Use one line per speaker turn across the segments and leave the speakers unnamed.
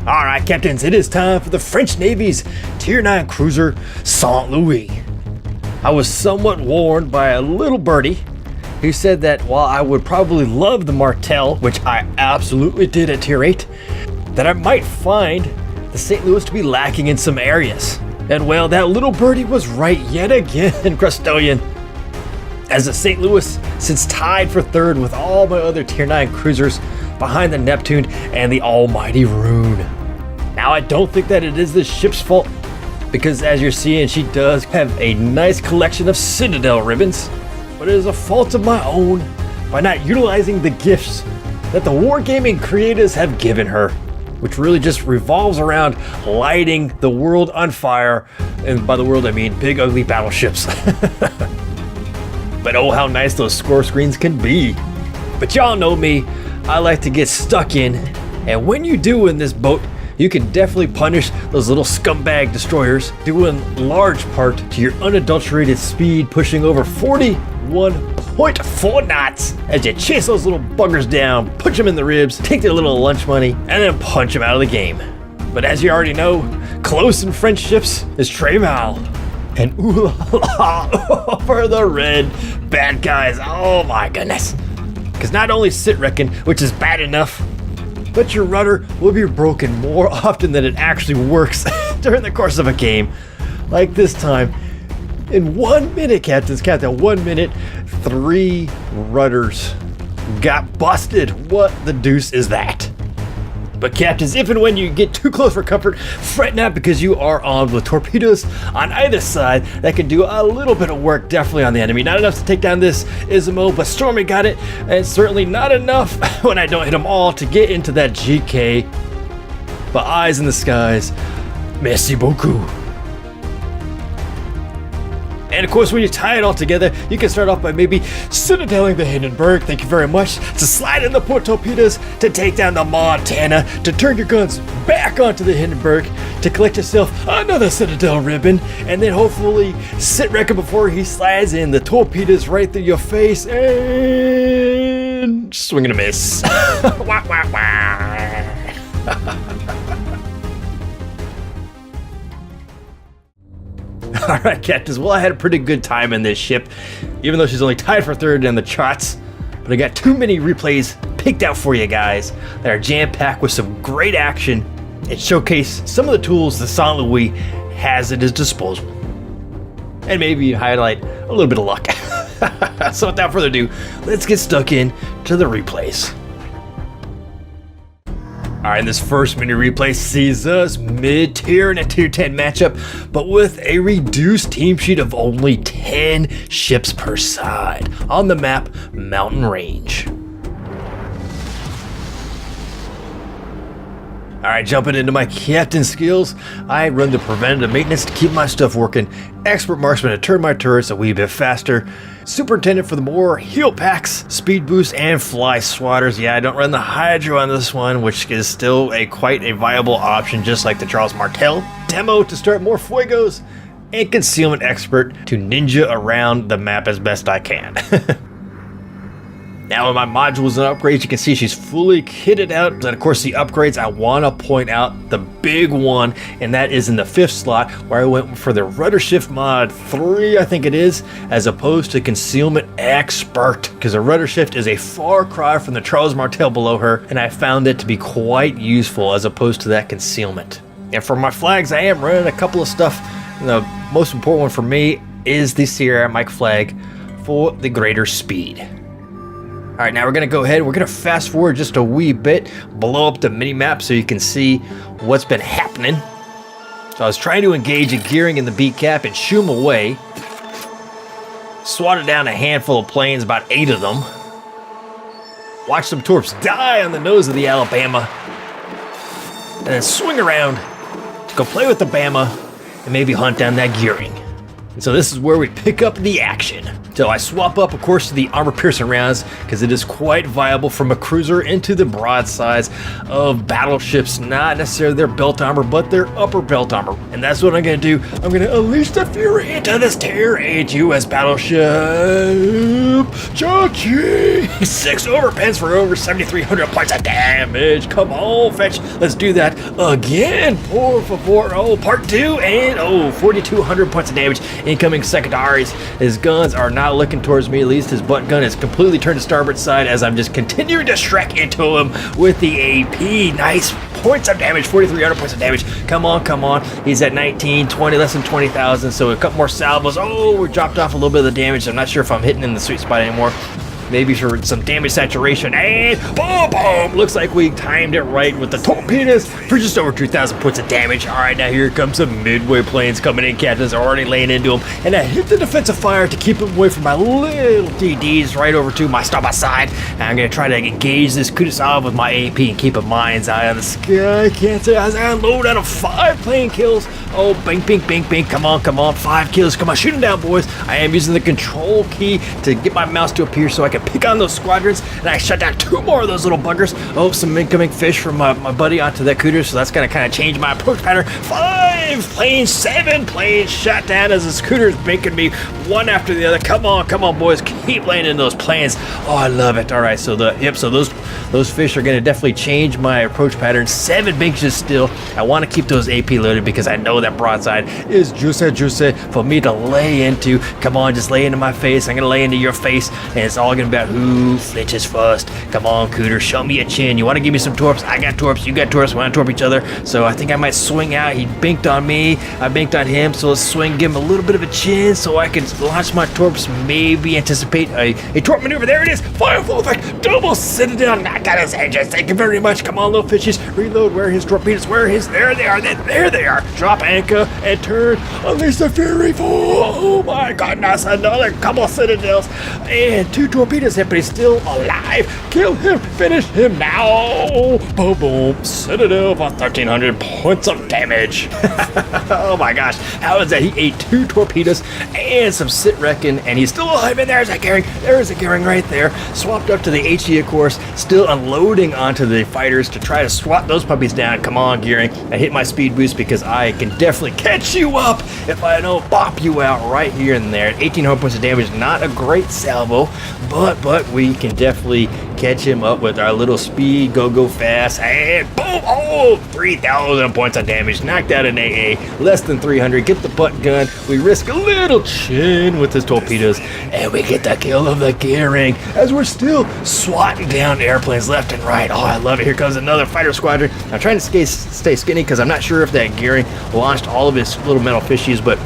Alright, captains, it is time for the French Navy's Tier 9 cruiser, St. Louis. I was somewhat warned by a little birdie who said that while I would probably love the Martel, which I absolutely did at Tier 8, that I might find the St. Louis to be lacking in some areas. And well, that little birdie was right yet again, Crustolian. As the St. Louis sits tied for third with all my other Tier 9 cruisers behind the Neptune and the almighty Rune. Now, I don't think that it is the ship's fault, because as you're seeing, she does have a nice collection of Citadel ribbons, but it is a fault of my own by not utilizing the gifts that the wargaming creators have given her, which really just revolves around lighting the world on fire, and by the world I mean big ugly battleships. But oh, how nice those score screens can be. But y'all know me, I like to get stuck in, and when you do in this boat, you can definitely punish those little scumbag destroyers, due in large part to your unadulterated speed pushing over 41.4 knots as you chase those little buggers down, punch them in the ribs, take their little lunch money, and then punch them out of the game. But as you already know, close in French ships is Très Mal. And ooh la la for the red bad guys, oh my goodness. Because not only sit wrecking, which is bad enough, but your rudder will be broken more often than it actually works during the course of a game. Like this time, in 1 minute, captains, count that 1 minute, 3 rudders got busted. What the deuce is that? But captains, if and when you get too close for comfort, fret not, because you are armed with torpedoes on either side that can do a little bit of work definitely on the enemy. Not enough to take down this Ismo, but Stormy got it, and certainly not enough when I don't hit them all to get into that GK. But eyes in the skies, merci beaucoup. And of course, when you tie it all together, you can start off by maybe citadeling the Hindenburg, thank you very much, to slide in the port torpedoes, to take down the Montana, to turn your guns back onto the Hindenburg, to collect yourself another Citadel ribbon, and then hopefully sit wrecking before he slides in the torpedoes right through your face, and swing and a miss. Wah, wah, wah. Alright, captains, well, I had a pretty good time in this ship, even though she's only tied for third in the charts. But I got too many replays picked out for you guys that are jam-packed with some great action and showcase some of the tools that St. Louis has at his disposal. And maybe highlight a little bit of luck. So without further ado, let's get stuck in to the replays. Alright, this first mini replay sees us mid-tier in a tier 10 matchup, but with a reduced team sheet of only 10 ships per side on the map Mountain Range. Alright, jumping into my captain skills, I run the preventative maintenance to keep my stuff working, expert marksman to turn my turrets a wee bit faster, superintendent for the more heal packs, speed boost, and fly swatters. Yeah, I don't run the hydro on this one, which is still quite a viable option, just like the Charles Martel. Demo to start more fuegos, and concealment expert to ninja around the map as best I can. Now in my modules and upgrades, you can see she's fully kitted out. And of course, the upgrades, I want to point out the big one, and that is in the 5th slot, where I went for the rudder shift mod 3, I think it is, as opposed to concealment expert, because the rudder shift is a far cry from the Charles Martel below her, and I found it to be quite useful as opposed to that concealment. And for my flags, I am running a couple of stuff. The most important one for me is the Sierra Mike flag for the greater speed. Alright, now we're going to go ahead, we're going to fast forward just a wee bit, blow up the mini-map so you can see what's been happening. So I was trying to engage a gearing in the B cap and shoo him away. Swatted down a handful of planes, about 8 of them. Watch some torps die on the nose of the Alabama. And then swing around to go play with the Bama and maybe hunt down that gearing. And so this is where we pick up the action. So I swap up, of course, to the armor-piercing rounds because it is quite viable from a cruiser into the broadsides of battleships, not necessarily their belt armor, but their upper belt armor. And that's what I'm going to do. I'm going to unleash the fury into this Tier 8 U.S. battleship, Chucky. 6 overpens for over 7,300 points of damage. Come on, Fetch. Let's do that again. Por favor. Oh, part 2, and 4,200 points of damage. Incoming secondaries. His guns are not looking towards me. At least his butt gun is completely turned to starboard side as I'm just continuing to Shrek into him with the AP. Nice points of damage, 4,300 points of damage. Come on, come on. He's at 19, 20, less than 20,000. So a couple more salvos. Oh, we dropped off a little bit of the damage. I'm not sure if I'm hitting in the sweet spot anymore. Maybe for some damage saturation, and boom, boom! Looks like we timed it right with the torpedoes for just over 2,000 points of damage. All right, now here comes some midway planes coming in. Captains are already laying into them, and I hit the defensive fire to keep them away from my little DDs right over to my starboard side. And I'm gonna try to engage this Kudasov with my AP and keep a mind's eye on the sky. Can't say as I unload out of 5 plane kills. Oh, bing, bing, bing, bing! Come on, come on! 5 kills! Come on, shoot them down, boys! I am using the control key to get my mouse to appear so I can pick on those squadrons, and I shut down 2 more of those little buggers. Oh, some incoming fish from my buddy onto that cooter, so that's gonna kind of change my approach pattern. 5 planes, 7 planes shot down as the scooter is making me one after the other. Come on, boys, keep laying in those planes. Oh, I love it. All right, so those fish are gonna definitely change my approach pattern. 7 binges still. I want to keep those AP loaded because I know that broadside is juicy for me to lay into. Come on, just lay into my face. I'm gonna lay into your face, and it's all gonna be about who flinches first. Come on, Cooter, show me a chin. You want to give me some torps? I got torps, you got torps, we want to torp each other. So I think I might swing out. He binked on me, I binked on him, so let's swing, give him a little bit of a chin so I can launch my torps, maybe anticipate a torp maneuver. There it is, fire full effect, double citadel, knock out his edges. Thank you very much. Come on, little fishies, reload. Where are his torpedoes? Where are his? There they are, there they are. Drop anchor and turn, unleash the fury full. Oh my goodness, another couple citadels and 2 torpedoes hit, but he's still alive. Kill him, finish him now. Boom, boom, citadel for 1,300 points of damage. Oh my gosh, how is that? He ate 2 torpedoes and some sit wrecking, and he's still alive. And there's a Gearing, there's a Gearing right there. Swapped up to the HE, of course, still unloading onto the fighters to try to swat those puppies down. Come on, Gearing. I hit my speed boost because I can definitely catch you up if I don't bop you out right here and there. 1,800 points of damage, not a great salvo, but we can definitely catch him up with our little speed, go fast, and boom! Oh, 3,000 points of damage, knocked out an AA, less than 300, get the butt gun, we risk a little chin with his torpedoes, and we get the kill of the Gearing, as we're still swatting down airplanes left and right. Oh, I love it. Here comes another fighter squadron. I'm trying to stay skinny because I'm not sure if that Gearing launched all of his little metal fishies, but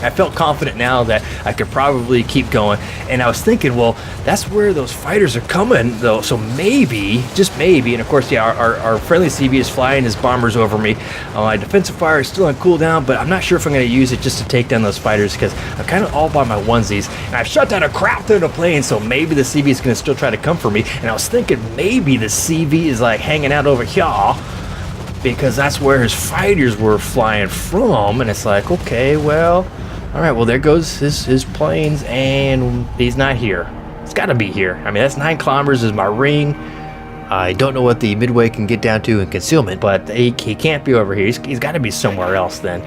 I felt confident now that I could probably keep going, and I was thinking, well, that's where those fighters are coming, though, so maybe, just maybe, and of course, yeah, our friendly CB is flying his bombers over me. My defensive fire is still on cooldown, but I'm not sure if I'm going to use it just to take down those fighters, because I'm kind of all by my onesies, and I've shut down a crap ton of planes, so maybe the CB is going to still try to come for me, and I was thinking maybe the CV is like hanging out over here, because that's where his fighters were flying from, and it's like, okay, well, all right, well, there goes his planes, and he's not here. It's got to be here. I mean, that's 9 kilometers is my ring. I don't know what the midway can get down to in concealment, but he can't be over here. He's got to be somewhere else then.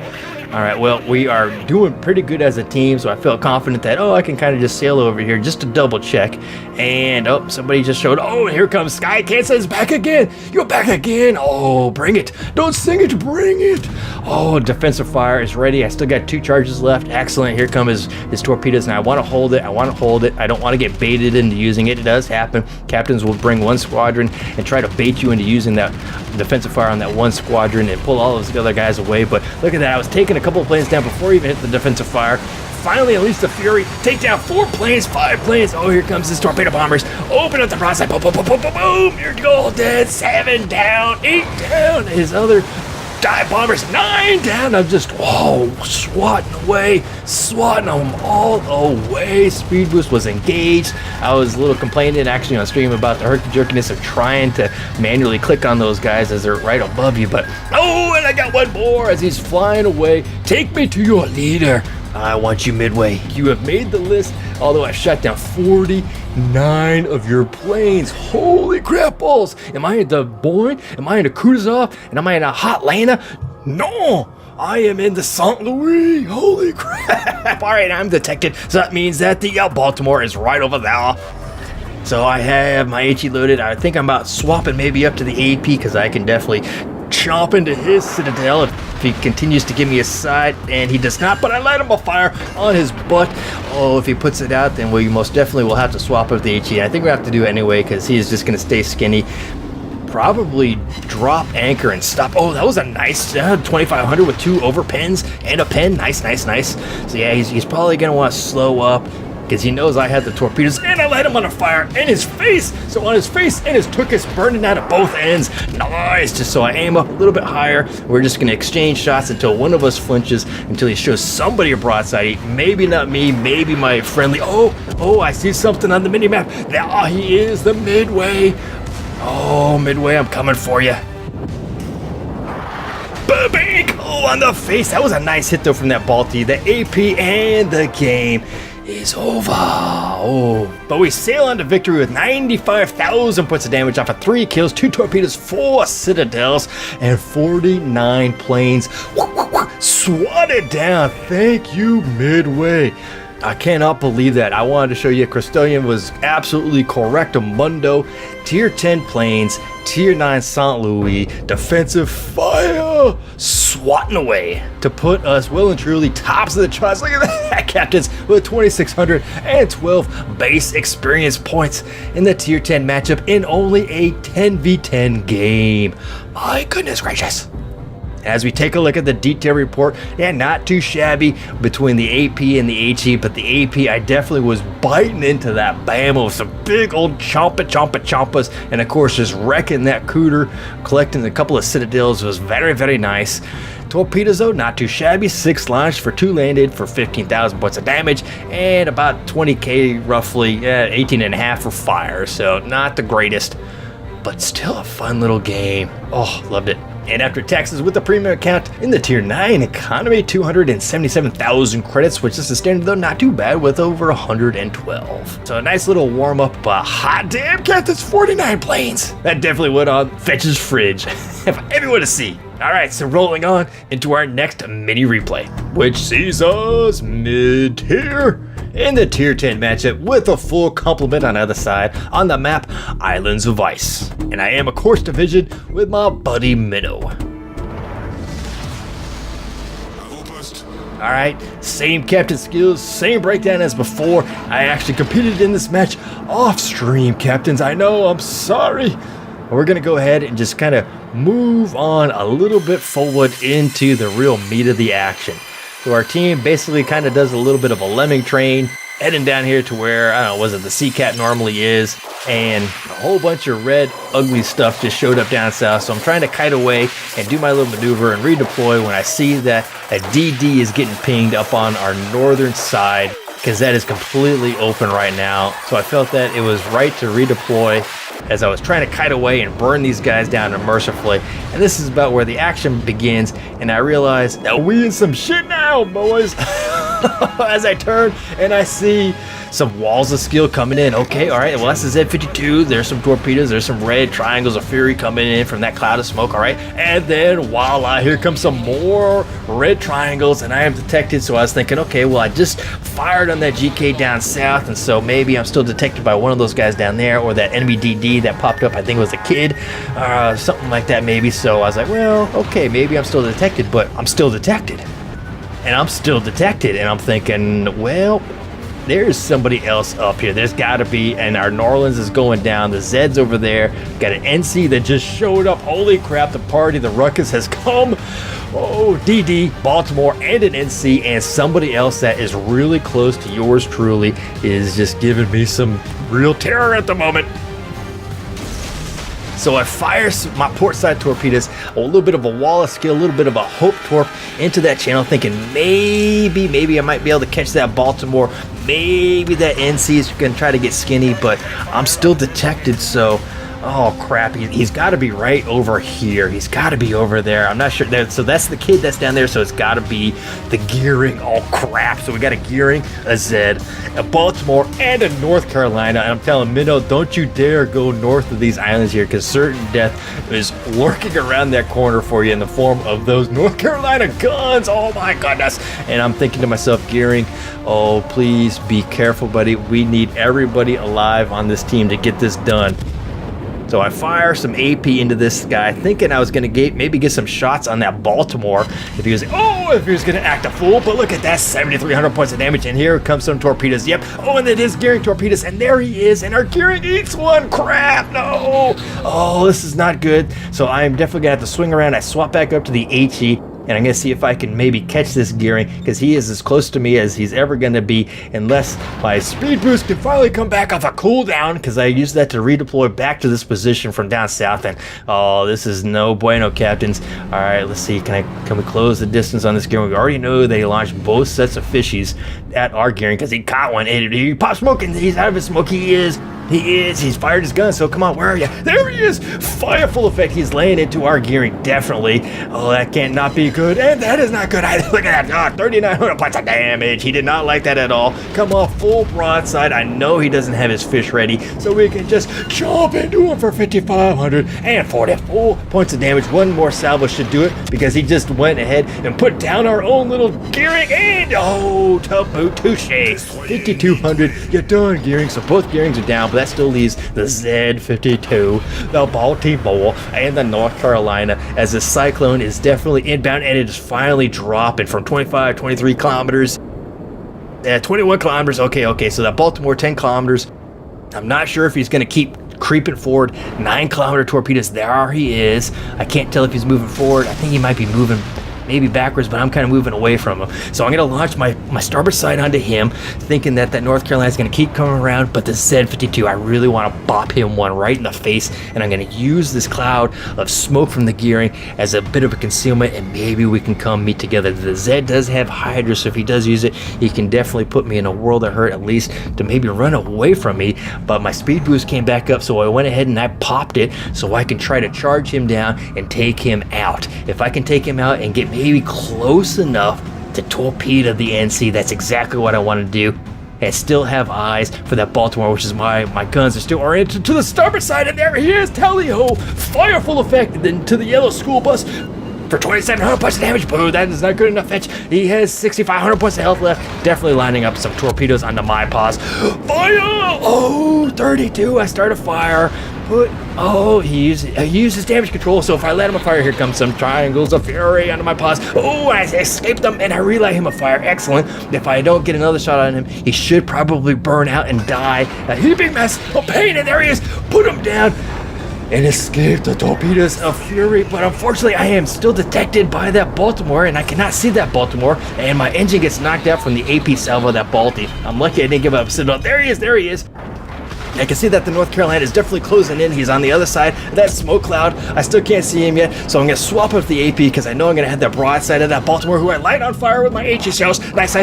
All right, well, we are doing pretty good as a team, so I felt confident that, I can kind of just sail over here just to double check. And, somebody just showed, here comes Sky Kansas back again. You're back again. Oh, bring it. Don't sing it, bring it. Oh, defensive fire is ready. I still got 2 charges left. Excellent. Here come his torpedoes, and I want to hold it. I don't want to get baited into using it. It does happen. Captains will bring one squadron and try to bait you into using that defensive fire on that one squadron and pull all those other guys away. But look at that. I was taking a couple of planes down before he even hit the defensive fire. Finally, unleash the fury, take down 4 planes, 5 planes. Oh, here comes his torpedo bombers. Open up the broadside. Boom, boom, boom, boom, boom, boom. You're golden. 7 down, 8 down. His other dive bombers, 9 down. I'm just, swatting them all away. Speed boost was engaged. I was a little complaining actually on stream about the herky-jerkiness of trying to manually click on those guys as they're right above you, but and I got one more as he's flying away. Take me to your leader. I want you midway. You have made the list, although I shot down 49 of your planes. Holy crap balls. Am I in the Boyne? Am I in a Kutuzov? And am I in a Hotlanta? No, I am in the St. Louis. Holy crap. All right, I'm detected. So that means that the Baltimore is right over there. So I have my HE loaded. I think I'm about swapping maybe up to the AP because I can definitely chomp into his Citadel if he continues to give me a side, and he does not, but I light him a fire on his butt. Oh, if he puts it out, then we most definitely will have to swap up the HE. I think we have to do it anyway because he is just going to stay skinny. Probably drop anchor and stop. Oh, that was a nice 2500 with 2 overpins and a pin. Nice, nice, nice. So yeah, he's probably going to want to slow up because he knows I had the torpedoes, and I light him on a fire in his face. So on his face and his tuchus burning out at both ends. Nice. Just so I aim up a little bit higher. We're just going to exchange shots until one of us flinches, until he shows somebody a broadside. Maybe not me, maybe my friendly. Oh, I see something on the mini map. There he is, the Midway. Oh, Midway, I'm coming for you. Ba-bing! Oh, on the face. That was a nice hit though from that Balti. The AP and the game is over. Oh, but we sail on to victory with 95,000 points of damage off of 3 kills, 2 torpedoes, 4 citadels, and 49 planes. Swatted down. Thank you, Midway. I cannot believe that. I wanted to show you Crestonian was absolutely correctamundo. Tier 10 planes, Tier 9 St. Louis, defensive fire, swatting away to put us well and truly tops of the charts. Look at that, captains, with 2,612 base experience points in the Tier 10 matchup in only a 10v10 game. My goodness gracious. As we take a look at the detail report, yeah, not too shabby between the AP and the HE, but the AP, I definitely was biting into that bammo with some big old chompas, and of course just wrecking that cooter, collecting a couple of citadels was very, very nice. Torpedoes though, not too shabby, 6 launched for 2 landed for 15,000 points of damage, and about 20k roughly, 18 and a half for fire, so not the greatest, but still a fun little game. Oh, loved it. And after taxes with the premium account in the Tier 9 economy, 277,000 credits, which is the standard though, not too bad with over 112. So a nice little warm up, but hot damn cat, that's 49 planes. That definitely went on Fetch's fridge. If I ever want to see. All right, so rolling on into our next mini replay, which sees us mid-tier in the Tier 10 matchup with a full complement on the other side on the map Islands of Ice. And I am a course division with my buddy Minnow. All right, same captain skills, same breakdown as before. I actually competed in this match off stream, captains. I know, I'm sorry. We're gonna go ahead and just kind of move on a little bit forward into the real meat of the action. So our team basically kind of does a little bit of a lemming train, heading down here to where, I don't know, was it the Sea Cat normally is, and a whole bunch of red, ugly stuff just showed up down south. So I'm trying to kite away and do my little maneuver and redeploy when I see that a DD is getting pinged up on our northern side, because that is completely open right now. So I felt that it was right to redeploy as I was trying to kite away and burn these guys down mercifully. And this is about where the action begins, and I realize that we in some shit now, boys. As I turn and I see some walls of skill coming in. Okay, all right, well, that's the Z-52. There's some torpedoes. There's some red triangles of fury coming in from that cloud of smoke, all right? And then, voila, here comes some more red triangles, and I am detected. So I was thinking, okay, well, I just fired on that GK down south, and so maybe I'm still detected by one of those guys down there, or that enemy DD that popped up, I think it was a kid, something like that maybe. So I was like, well, okay, maybe I'm still detected, but I'm still detected. And I'm still detected, and I'm thinking, well, there's somebody else up here. There's got to be, and our Norlands is going down. The Zed's over there. Got an NC that just showed up. Holy crap, the party, the ruckus has come. Oh, DD, Baltimore, and an NC, and somebody else that is really close to yours truly is just giving me some real terror at the moment. So I fire my port side torpedoes, a little bit of a wall of skill, a little bit of a hope torp into that channel, thinking maybe I might be able to catch that Baltimore. Maybe that NC is going to try to get skinny, but I'm still detected. So Oh crap, he's got to be right over here. He's got to be over there. I'm not sure. So that's the kid that's down there, so it's got to be the gearing. Oh crap, so we got a gearing, a Zed, a Baltimore, and a North Carolina. And I'm telling Minnow, don't you dare go north of these islands here, because certain death is lurking around that corner for you in the form of those North Carolina guns. Oh my goodness. And I'm thinking to myself, gearing, oh please be careful, buddy. We need everybody alive on this team to get this done. So I fire some AP into this guy, thinking I was going to maybe get some shots on that Baltimore if he was going to act a fool. But look at that, 7,300 points of damage, and here comes some torpedoes. Yep. Oh, and it is gearing torpedoes, and there he is, and our gearing eats one. Crap, no. Oh, this is not good. So I'm definitely going to have to swing around. I swap back up to the HE. And I'm going to see if I can maybe catch this gearing, because he is as close to me as he's ever going to be, unless my speed boost can finally come back off a cooldown, because I used that to redeploy back to this position from down south. And oh, this is no bueno, captains. All right, let's see. Can we close the distance on this gearing? We already know they launched both sets of fishies at our gearing, because he caught one. He popped smoke, and he's out of his smoke. He's fired his gun, so come on, where are you? There he is! Fire full effect, he's laying into our gearing, definitely. Oh, that can't not be good, and that is not good either. Look at that, 3,900 points of damage. He did not like that at all. Come off full broadside. I know he doesn't have his fish ready, so we can just jump into him for 5,544 points of damage. One more salvo should do it, because he just went ahead and put down our own little gearing, and oh, to boot, touche. 5,200, you're done, gearing, so both gearings are down, but that still leaves the Z-52, the Baltimore, and the North Carolina, as the cyclone is definitely inbound, and it is finally dropping from 25, 23 kilometers. 21 kilometers. Okay, so that Baltimore, 10 kilometers. I'm not sure if he's going to keep creeping forward. 9-kilometer torpedoes. There he is. I can't tell if he's moving forward. I think he might be moving maybe backwards, but I'm kind of moving away from him. So I'm going to launch my starboard side onto him, thinking that North Carolina is going to keep coming around, but the Z-52, I really want to bop him one right in the face, and I'm going to use this cloud of smoke from the gearing as a bit of a concealment, and maybe we can come meet together. The Z does have Hydra, so if he does use it, he can definitely put me in a world of hurt, at least to maybe run away from me. But my speed boost came back up, so I went ahead and I popped it so I can try to charge him down and take him out. If I can take him out and get maybe close enough to torpedo the NC, that's exactly what I want to do, and still have eyes for that Baltimore, which is my guns are still oriented to the starboard side, and there he is, tally-ho, fire full effect, and then to the yellow school bus for 2,700 points of damage. Boo, that is not good enough, Fetch. He has 6,500 points of health left. Definitely lining up some torpedoes onto my paws. Fire! Oh, 32. I start a fire. He uses damage control, so if I let him afire, here comes some triangles of fury onto my paws. Oh, I escaped them, and I relight him afire. Excellent. If I don't get another shot on him, he should probably burn out and die. A heaping mess of pain, and there he is. Put him down and escape the torpedoes of fury, but unfortunately I am still detected by that Baltimore, and I cannot see that Baltimore, and my engine gets knocked out from the AP salvo of that Balti. I'm lucky I didn't give up. So there he is. I can see that the North Carolina is definitely closing in. He's on the other side of that smoke cloud. I still can't see him yet, so I'm going to swap up the AP, because I know I'm going to have that broadside of that Baltimore, who I light on fire with my HE shells. Nice.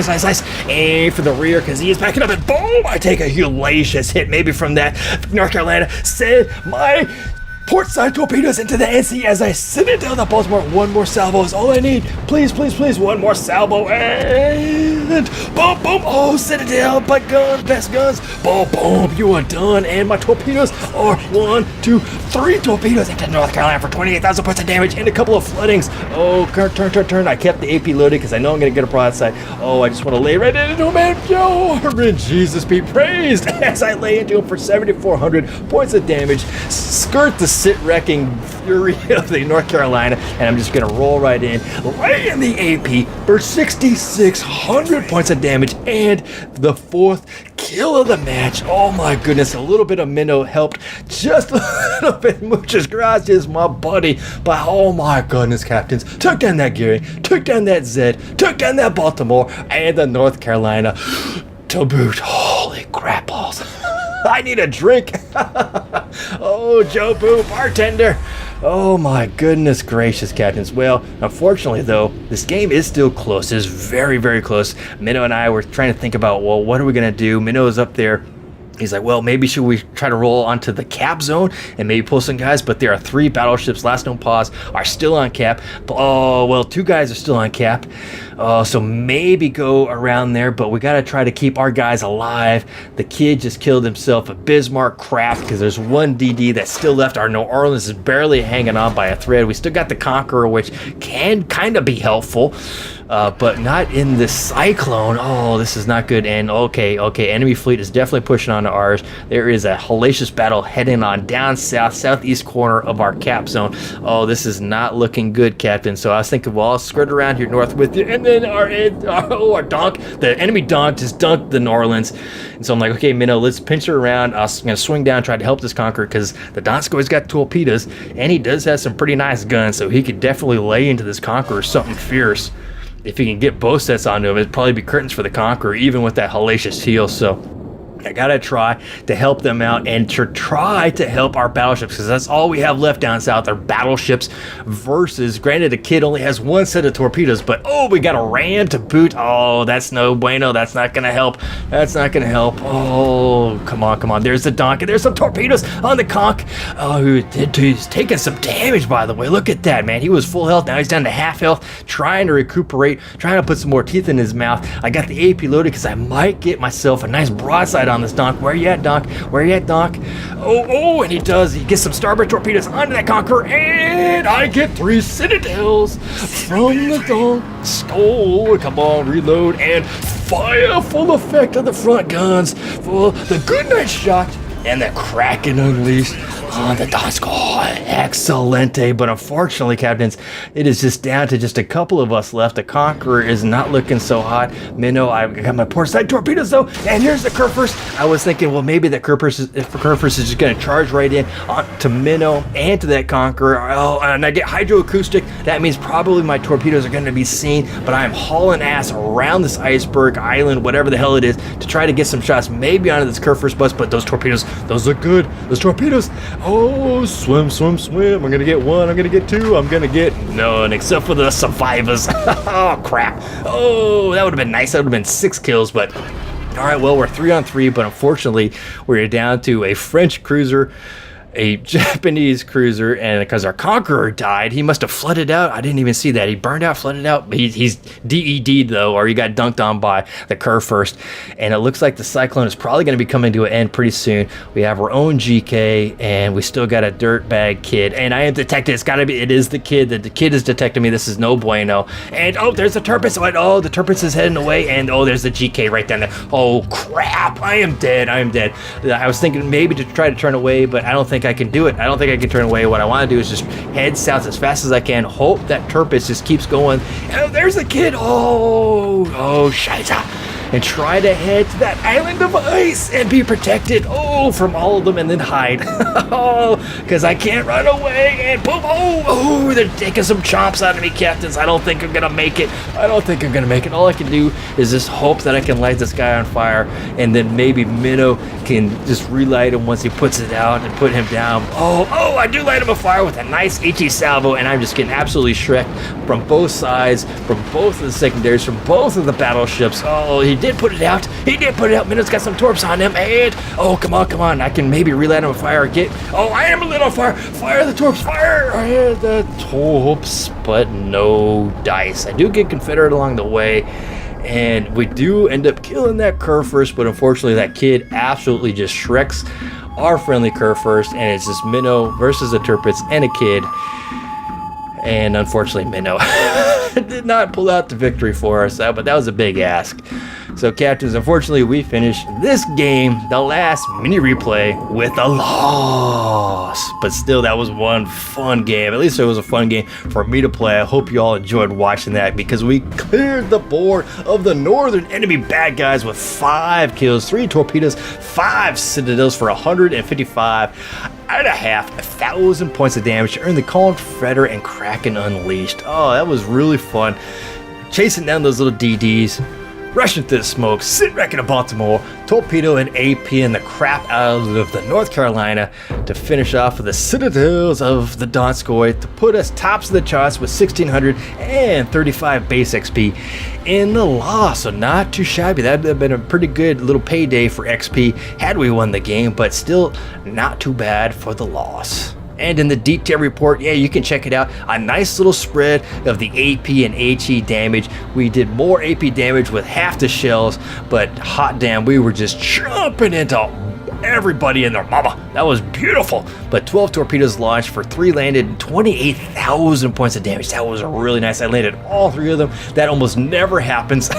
Aim for the rear, because he is backing up, and boom! I take a hellacious hit, maybe from that North Carolina. Send my port side torpedoes into the NC as I send it down the Baltimore. One more salvo is all I need. Please, one more salvo, and boom, oh, send it down, but guns, best guns, boom, you are done, and my torpedoes are 1, 2, 3 torpedoes into North Carolina for 28,000 points of damage and a couple of floodings. Oh, turn, I kept the AP loaded because I know I'm going to get a broadside. Oh, I just want to lay right into him, and Jesus be praised as I lay into him for 7,400 points of damage, skirt the sit-wrecking fury of the North Carolina, and I'm just going to roll right in the AP for 6,600 points of damage and the 4th kill of the match. Oh my goodness, a little bit of minnow helped, just a little bit. Muchas gracias, my buddy. But oh my goodness, captains, took down that gearing, took down that Z, took down that Baltimore, and the North Carolina to boot. Holy crap balls. I need a drink. Oh, Joe Boo, bartender. Oh my goodness gracious, captains. Well, unfortunately though, this game is still close. It's very, very close. Minnow and I were trying to think about, well, what are we going to do? Minnow is up there He's like, well, maybe should we try to roll onto the cap zone and maybe pull some guys? But there are 3 battleships, last known pause, are still on cap. Oh, well, 2 guys are still on cap. So maybe go around there, but we got to try to keep our guys alive. The kid just killed himself a Bismarck crap because there's 1 DD that's still left. Our New Orleans is barely hanging on by a thread. We still got the Conqueror, which can kind of be helpful. But not in the Cyclone. Oh, this is not good. And okay, enemy fleet is definitely pushing on to ours. There is a hellacious battle heading on down southeast corner of our cap zone. Oh, this is not looking good, Captain. So I was thinking, well, I'll skirt around here north with you. And then our donk, the enemy donk just dunked the New Orleans. And so I'm like, okay, Minnow, let's pinch her around. I'm going to swing down, try to help this Conqueror because the Donskoy's got torpedoes and he does have some pretty nice guns. So he could definitely lay into this Conqueror something fierce. If he can get both sets onto him, it'd probably be curtains for the Conqueror, even with that hellacious heel. So I gotta try to help them out and to try to help our battleships because that's all we have left down south are battleships versus, granted, a kid only has 1 set of torpedoes, but oh, we got a ram to boot. Oh, that's no bueno. That's not gonna help. That's not gonna help. Oh, come on. There's the donk and there's some torpedoes on the conch. Oh, he's taking some damage, by the way. Look at that, man. He was full health. Now he's down to half health, trying to recuperate, trying to put some more teeth in his mouth. I got the AP loaded because I might get myself a nice broadside on this donk. Where you at, donk? Oh, and he does. He gets some starboard torpedoes onto that Conqueror, and I get 3 citadels from the donk. Oh, come on, reload, and fire full effect of the front guns for the good night shot and the Kraken unleashed on the Donskoy. Excelente. But unfortunately, Captains, it is just down to just a couple of us left. The Conqueror is not looking so hot. Minnow, I got my port side torpedoes though, and here's the Kerfers. I was thinking, well, maybe the Kerfers is just going to charge right in to Minnow and to that Conqueror. Oh, and I get hydroacoustic. That means probably my torpedoes are going to be seen, but I am hauling ass around this iceberg island, whatever the hell it is, to try to get some shots maybe onto this Kerfers bus. But those torpedoes, those look good. Those torpedoes. Oh, swim. I'm gonna get 1. I'm gonna get 2. I'm gonna get none, except for the survivors. Oh, crap. Oh, that would have been nice. That would have been 6 kills, but all right, well, we're 3 on 3, but unfortunately, we're down to a French cruiser, a Japanese cruiser, and because our Conqueror died, he must have flooded out. I didn't even see that. He burned out, flooded out. He's DED'd though, or he got dunked on by the Kerr first. And it looks like the Cyclone is probably going to be coming to an end pretty soon. We have our own GK, and we still got a dirtbag kid. And I am detected. It is the kid. The kid is detecting me. This is no bueno. And oh, there's the Turpus. Oh, the Turpus is heading away. And oh, there's the GK right down there. Oh, crap. I am dead. I was thinking maybe to try to turn away, but I don't think I can do it. I don't think I can turn away. What I want to do is just head south as fast as I can. Hope that Turpus just keeps going. And there's the kid. Oh, scheiße. And try to head to that island of ice and be protected, from all of them, and then hide. Because I can't run away. And boom, they're taking some chomps out of me, Captains. I don't think I'm going to make it. All I can do is just hope that I can light this guy on fire, and then maybe Minnow can just relight him once he puts it out and put him down. I do light him on fire with a nice HE salvo, and I'm just getting absolutely shreked from both sides, from both of the secondaries, from both of the battleships. He did put it out. Minnow's got some torps on him, and come on. I can maybe relight him on fire. I am lit on fire. Fire the torps. Fire the torps, but no dice. I do get Confederate along the way, and we do end up killing that Kerr first, but unfortunately that kid absolutely just shreks our friendly Kerr first, and it's just Minnow versus a Turpitz and a kid. And unfortunately, Minnow did not pull out the victory for us, but that was a big ask. So, Captains, unfortunately, we finished this game, the last mini replay, with a loss. But still, that was one fun game. At least it was a fun game for me to play. I hope you all enjoyed watching that, because we cleared the board of the northern enemy bad guys with 5 kills, 3 torpedoes, 5 citadels for 155,500 points of damage to earn the Confederate and Kraken Unleashed. That was really fun. Chasing down those little DDs. rushing through the smoke, shipwrecking in Baltimore, torpedoing AP and the crap out of the North Carolina to finish off with the Citadels of the Donskoy to put us tops of the charts with 1,635 base XP in the loss. So not too shabby. That would have been a pretty good little payday for XP had we won the game, but still not too bad for the loss. And in the detail report, yeah, you can check it out. A nice little spread of the AP and HE damage. We did more AP damage with half the shells, but hot damn, we were just jumping into everybody and their mama. That was beautiful. But 12 torpedoes launched for 3 landed, 28,000 points of damage. That was really nice. I landed all 3 of them. That almost never happens.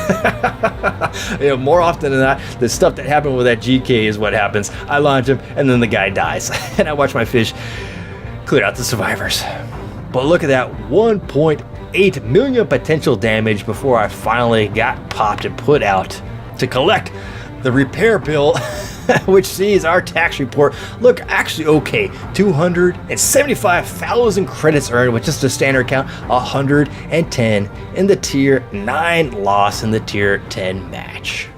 You know, more often than not, the stuff that happened with that GK is what happens. I launch him and then the guy dies. And I watch my fish clear out the survivors. But look at that, 1.8 million potential damage before I finally got popped and put out to collect the repair bill, which sees our tax report look actually okay. 275,000 credits earned with just a standard count, 110 in the tier 9 loss in the tier 10 match.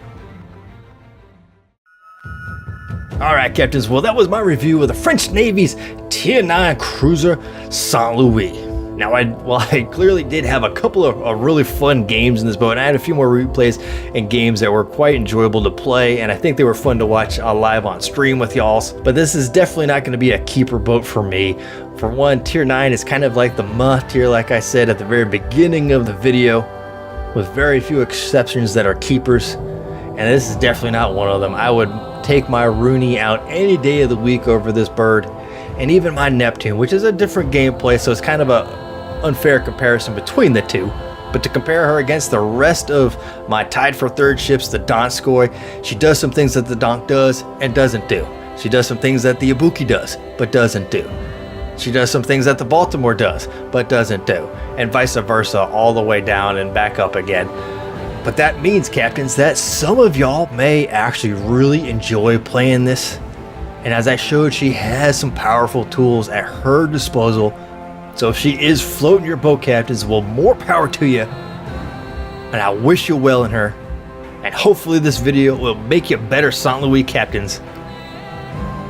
Alright, captains, well, that was my review of the French Navy's Tier 9 cruiser Saint Louis. Now, I clearly did have a couple of really fun games in this boat, and I had a few more replays and games that were quite enjoyable to play, and I think they were fun to watch live on stream with y'all. But this is definitely not going to be a keeper boat for me. For one, Tier 9 is kind of like the muh tier, like I said at the very beginning of the video, with very few exceptions that are keepers, and this is definitely not one of them. I would take my Rooney out any day of the week over this bird, and even my Neptune, which is a different gameplay, so it's kind of a unfair comparison between the two. But to compare her against the rest of my tied for third ships, the Donskoy, she does some things that the Donk does and doesn't do. She does some things that the Ibuki does but doesn't do. She does some things that the Baltimore does but doesn't do, and vice versa, all the way down and back up again. But that means, captains, that some of y'all may actually really enjoy playing this. And as I showed, she has some powerful tools at her disposal. So if she is floating your boat, captains, well, more power to you. And I wish you well in her. And hopefully this video will make you better Saint Louis captains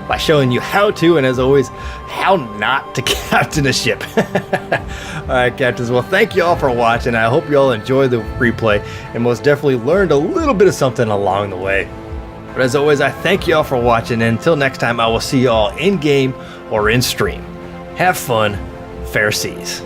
by showing you how to, and as always, how not to captain a ship. Alright, captains, well, thank you all for watching. I hope you all enjoyed the replay and most definitely learned a little bit of something along the way. But as always, I thank you all for watching, and until next time, I will see you all in game or in stream. Have fun, fair seas.